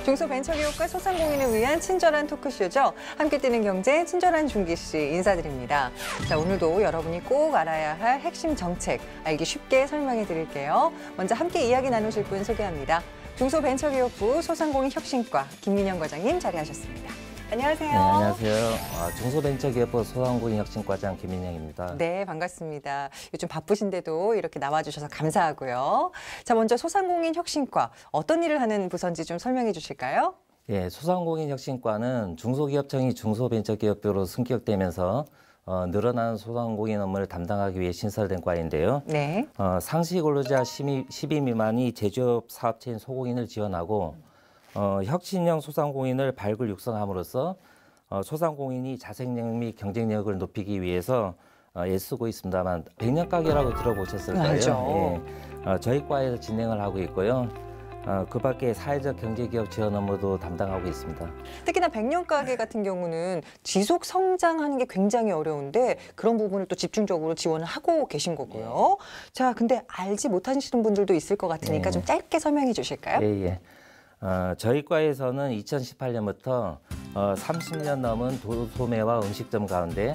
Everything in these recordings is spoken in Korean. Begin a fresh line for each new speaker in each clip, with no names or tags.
중소벤처기업과 소상공인을 위한 친절한 토크쇼죠. 함께 뛰는 경제 친절한 준기 씨 인사드립니다. 자, 오늘도 여러분이 꼭 알아야 할 핵심 정책 알기 쉽게 설명해 드릴게요. 먼저 함께 이야기 나누실 분 소개합니다. 중소벤처기업부 소상공인혁신과 김민영 과장님 자리하셨습니다. 안녕하세요.
네, 안녕하세요. 중소벤처기업부 소상공인혁신과장 김민영입니다.
네, 반갑습니다. 요즘 바쁘신데도 이렇게 나와주셔서 감사하고요. 자, 먼저 소상공인혁신과 어떤 일을 하는 부서인지 좀 설명해 주실까요?
예, 소상공인혁신과는 중소기업청이 중소벤처기업부로 승격되면서 늘어나는 소상공인 업무를 담당하기 위해 신설된 과인데요.
네.
상시 근로자 10인 미만이 제조업 사업체인 소공인을 지원하고 혁신형 소상공인을 발굴 육성함으로써 소상공인이 자생력 및 경쟁력을 높이기 위해서 애쓰고 있습니다만 100년 가게라고 들어보셨을 거예요.
알죠.
예, 저희 과에서 진행을 하고 있고요. 그 밖에 사회적 경제기업 지원 업무도 담당하고 있습니다.
특히나 100년 가게 같은 경우는 지속 성장하는 게 굉장히 어려운데 그런 부분을 또 집중적으로 지원을 하고 계신 거고요. 자, 근데 알지 못하시는 분들도 있을 것 같으니까 좀 짧게 설명해 주실까요?
예, 예. 저희 과에서는 2018년부터 30년 넘은 도소매와 음식점 가운데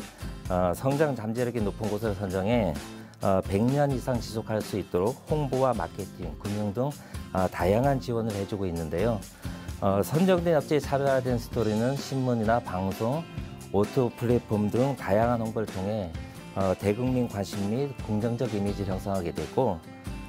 성장 잠재력이 높은 곳을 선정해 100년 이상 지속할 수 있도록 홍보와 마케팅, 금융 등 다양한 지원을 해주고 있는데요. 선정된 업체의 차별화된 스토리는 신문이나 방송, 오토 플랫폼 등 다양한 홍보를 통해 대국민 관심 및 긍정적 이미지를 형성하게 됐고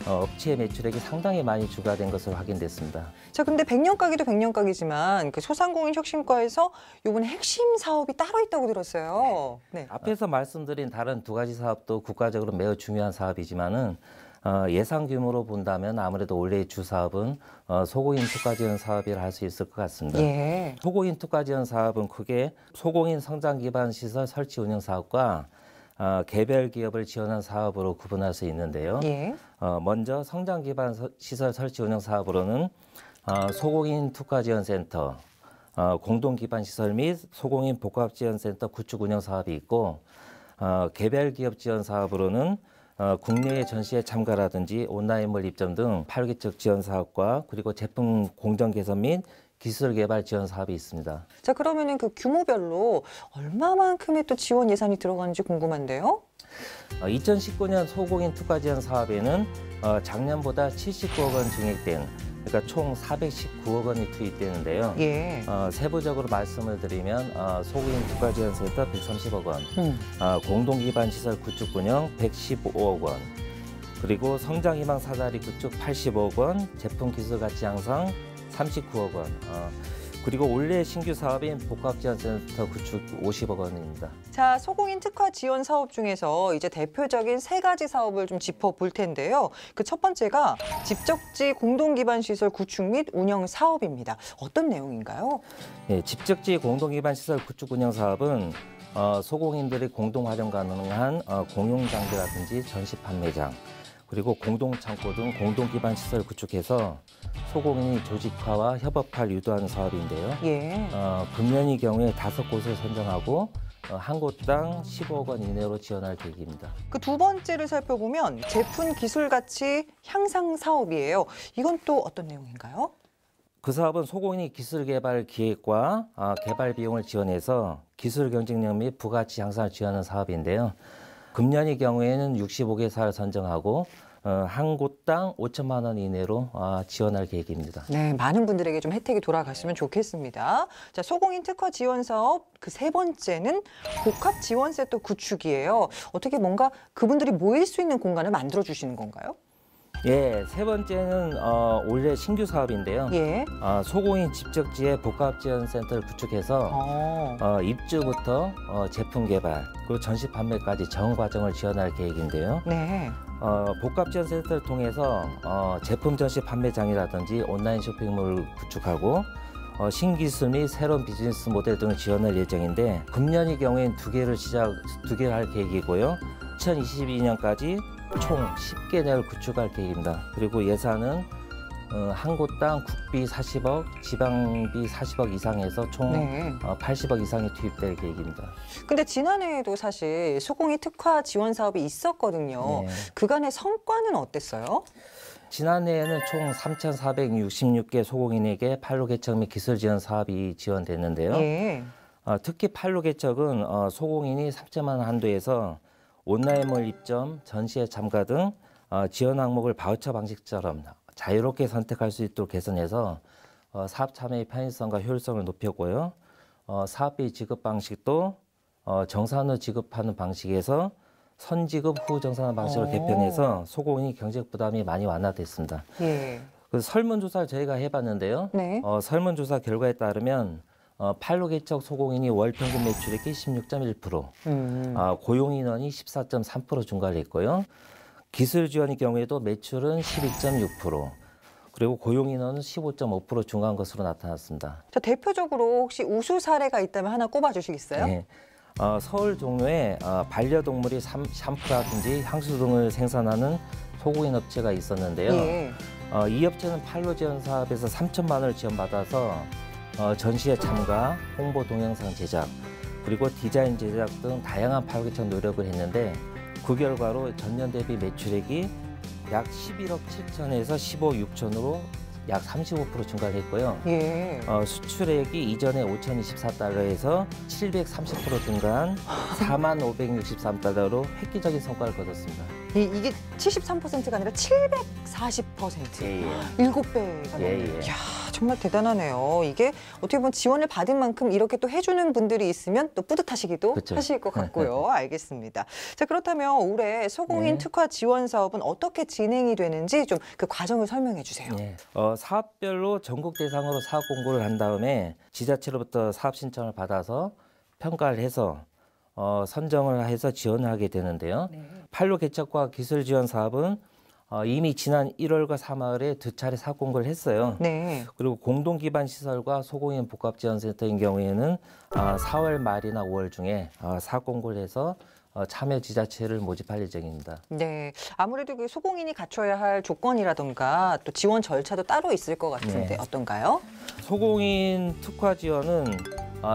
업체의 매출액이 상당히 많이 증가된 것으로 확인됐습니다.
자, 근데 100년 가게도 100년 가게지만 그 소상공인 혁신과에서 이번에 핵심 사업이 따로 있다고 들었어요. 네.
앞에서 말씀드린 다른 두 가지 사업도 국가적으로 매우 중요한 사업이지만은 예상 규모로 본다면 아무래도 올해의 주 사업은 소공인 특화 지원 사업이라 할 수 있을 것 같습니다.
예.
소공인 특화 지원 사업은 크게 소공인 성장 기반 시설 설치 운영 사업과 개별 기업을 지원한 사업으로 구분할 수 있는데요.
예.
먼저 성장 기반 시설 설치 운영 사업으로는 소공인 특화 지원 센터, 공동 기반 시설 및 소공인 복합 지원 센터 구축 운영 사업이 있고 개별 기업 지원 사업으로는 국내외 전시회 참가라든지 온라인몰 입점 등 8개적 지원 사업과 그리고 제품 공정 개선 및 기술 개발 지원 사업이 있습니다.
자, 그러면은 그 규모별로 얼마만큼의 또 지원 예산이 들어가는지 궁금한데요.
2019년 소공인 특화 지원 사업에는 작년보다 79억 원 증액된 그러니까 총 419억 원이 투입되는데요.
예.
세부적으로 말씀을 드리면 소공인 특화 지원 센터 130억 원, 공동 기반 시설 구축 운영 115억 원, 그리고 성장 희망 사다리 구축 80억 원, 제품 기술 가치 향상 39억 원, 그리고 올해 신규 사업인 복합지원센터 구축 50억 원입니다.
자, 소공인 특화 지원 사업 중에서 이제 대표적인 세 가지 사업을 좀 짚어볼 텐데요. 그 첫 번째가 집적지 공동기반시설 구축 및 운영 사업입니다. 어떤 내용인가요?
네, 집적지 공동기반시설 구축 운영 사업은 소공인들이 공동 활용 가능한 공용장비라든지 전시 판매장, 그리고 공동창고 등 공동기반시설 구축해서 소공인이 조직화와 협업화를 유도하는 사업인데요.
예.
금년의 경우에 5곳을 선정하고 한 곳당 15억 원 이내로 지원할 계획입니다.
그 두 번째를 살펴보면 제품 기술 가치 향상 사업이에요. 이건 또 어떤 내용인가요?
그 사업은 소공인이 기술 개발 기획과 개발 비용을 지원해서 기술 경쟁력 및 부가치 향상을 지원하는 사업인데요. 금년의 경우에는 65개사를 선정하고 한 곳당 5천만 원 이내로 지원할 계획입니다.
네, 많은 분들에게 좀 혜택이 돌아갔으면 좋겠습니다. 자, 소공인 특화 지원 사업 그 세 번째는 복합 지원 센터 구축이에요. 어떻게 뭔가 그분들이 모일 수 있는 공간을 만들어 주시는 건가요?
예, 세 번째는 올해 신규 사업인데요.
예.
소공인 집적지에 복합지원센터를 구축해서 입주부터 제품 개발 그리고 전시 판매까지 전 과정을 지원할 계획인데요.
네.
복합지원센터를 통해서 제품 전시 판매장이라든지 온라인 쇼핑몰을 구축하고 신기술 및 새로운 비즈니스 모델 등을 지원할 예정인데 금년의 경우에는 두 개를 할 계획이고요. 2022년까지 총 10개를 구축할 계획입니다. 그리고 예산은 한 곳당 국비 40억, 지방비 40억 이상에서 총 80억 이상이 투입될 계획입니다.
근데 지난해에도 사실 소공인 특화 지원 사업이 있었거든요.
네.
그간의 성과는 어땠어요?
지난해에는 총 3,466개 소공인에게 판로 개척 및 기술 지원 사업이 지원됐는데요.
예.
특히 판로 개척은 소공인이 3천만 원 한도에서 온라인몰 입점, 전시회 참가 등 지원 항목을 바우처 방식처럼 자유롭게 선택할 수 있도록 개선해서 사업 참여의 편의성과 효율성을 높였고요. 사업비 지급 방식도 정산 후 지급하는 방식에서 선지급 후 정산하는 방식으로 개편해서 소공인이 경제적 부담이 많이 완화됐습니다.
예.
그래서 설문조사를 저희가 해봤는데요.
네.
설문조사 결과에 따르면 판로 개척 소공인이 월 평균 매출액이 16.1%, 고용 인원이 14.3% 증가를 했고요. 기술 지원의 경우에도 매출은 12.6%, 그리고 고용 인원은 15.5% 증가한 것으로 나타났습니다.
자, 대표적으로 혹시 우수 사례가 있다면 하나 꼽아주시겠어요?
네. 서울 종로에 반려동물이 샴푸라든지 향수 등을 생산하는 소공인 업체가 있었는데요.
예.
이 업체는 판로 지원 사업에서 3천만 원을 지원받아서 전시회 참가, 홍보 동영상 제작, 그리고 디자인 제작 등 다양한 판로 개척 노력을 했는데 그 결과로 전년 대비 매출액이 약 11억 7천에서 15억 6천으로 약 35% 증가를 했고요.
예.
수출액이 이전에 5,024달러에서 730% 증가한 44,563달러로 획기적인 성과를 거뒀습니다.
이게 73%가 아니라 740%.
예, 예.
7배가
예,
넘는.
예.
이야, 정말 대단하네요. 이게 어떻게 보면 지원을 받은 만큼 이렇게 또 해주는 분들이 있으면 또 뿌듯하시기도
그쵸.
하실 것 같고요. 알겠습니다. 자, 그렇다면 올해 소공인
네.
특화 지원 사업은 어떻게 진행이 되는지 좀 그 과정을 설명해 주세요.
네. 사업별로 전국 대상으로 사업 공고를 한 다음에 지자체로부터 사업 신청을 받아서 평가를 해서 선정을 해서 지원을 하게 되는데요.
네.
판로 개척과 기술 지원 사업은 이미 지난 1월과 3월에 2차례 사업 공고를 했어요.
네.
그리고 공동기반시설과 소공인 복합지원센터인 경우에는 4월 말이나 5월 중에 사업 공고를 해서 참여 지자체를 모집할 예정입니다.
네. 아무래도 그 소공인이 갖춰야 할 조건이라던가 또 지원 절차도 따로 있을 것 같은데
네.
어떤가요?
소공인 특화 지원은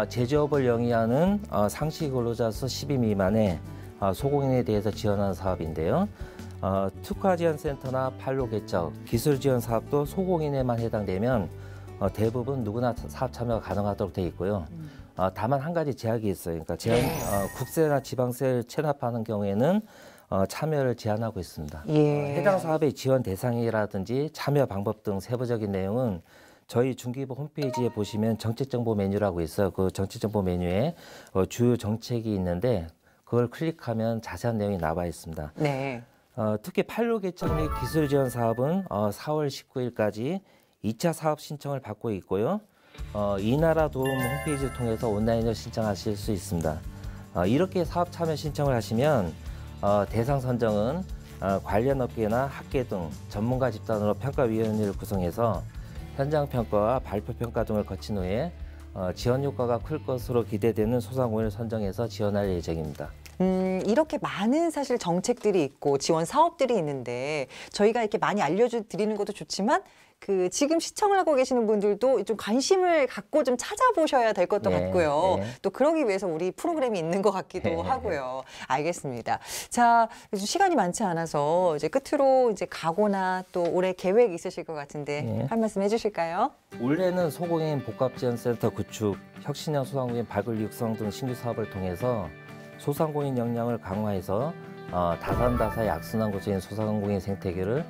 제조업을 영위하는 상시 근로자 수 10인 미만의 소공인에 대해서 지원하는 사업인데요. 특화 지원 센터나 판로 개척, 기술 지원 사업도 소공인에만 해당되면 대부분 누구나 사업 참여가 가능하도록 되어 있고요. 다만 한 가지 제약이 있어요. 그러니까 국세나 지방세를 체납하는 경우에는 참여를 제한하고 있습니다.
예.
해당 사업의 지원 대상이라든지 참여 방법 등 세부적인 내용은 저희 중기부 홈페이지에 보시면 정책정보 메뉴라고 있어요. 그 정책정보 메뉴에 주요 정책이 있는데 그걸 클릭하면 자세한 내용이 나와 있습니다.
네.
특히 판로 개척 및 기술 지원 사업은 4월 19일까지 2차 사업 신청을 받고 있고요. 이나라 도움 홈페이지를 통해서 온라인으로 신청하실 수 있습니다. 이렇게 사업 참여 신청을 하시면 대상 선정은 관련 업계나 학계 등 전문가 집단으로 평가위원회를 구성해서 현장 평가와 발표 평가 등을 거친 후에 지원 효과가 클 것으로 기대되는 소상공인을 선정해서 지원할 예정입니다.
이렇게 많은 사실 정책들이 있고 지원 사업들이 있는데 저희가 이렇게 많이 알려드리는 것도 좋지만 그 지금 시청을 하고 계시는 분들도 좀 관심을 갖고 좀 찾아보셔야 될 것도
네,
같고요.
네.
또 그러기 위해서 우리 프로그램이 있는 것 같기도
네.
하고요. 알겠습니다. 자, 요즘 시간이 많지 않아서 이제 끝으로 이제 각오나 또 올해 계획 있으실 것 같은데
네.
한 말씀 해주실까요?
올해는 소공인 복합지원센터 구축, 혁신형 소상공인 발굴 육성 등 신규 사업을 통해서 소상공인 역량을 강화해서 다산다사의 악순환 구조인 소상공인 생태계를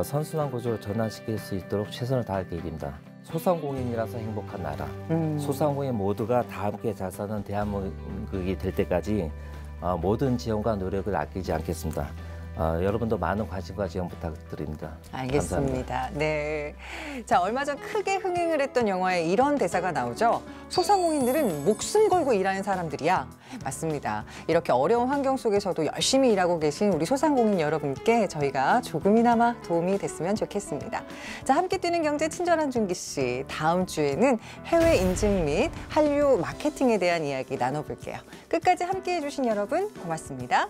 선순환 구조로 전환시킬 수 있도록 최선을 다할 계획입니다. 소상공인이라서 행복한 나라, 소상공인 모두가 다 함께 잘 사는 대한민국이 될 때까지 모든 지원과 노력을 아끼지 않겠습니다. 여러분도 많은 관심과 지원 부탁드립니다.
알겠습니다.
감사합니다.
네. 자, 얼마 전 크게 흥행을 했던 영화에 이런 대사가 나오죠. 소상공인들은 목숨 걸고 일하는 사람들이야. 맞습니다. 이렇게 어려운 환경 속에서도 열심히 일하고 계신 우리 소상공인 여러분께 저희가 조금이나마 도움이 됐으면 좋겠습니다. 자, 함께 뛰는 경제 친절한 준기 씨. 다음 주에는 해외 인증 및 한류 마케팅에 대한 이야기 나눠볼게요. 끝까지 함께 해주신 여러분 고맙습니다.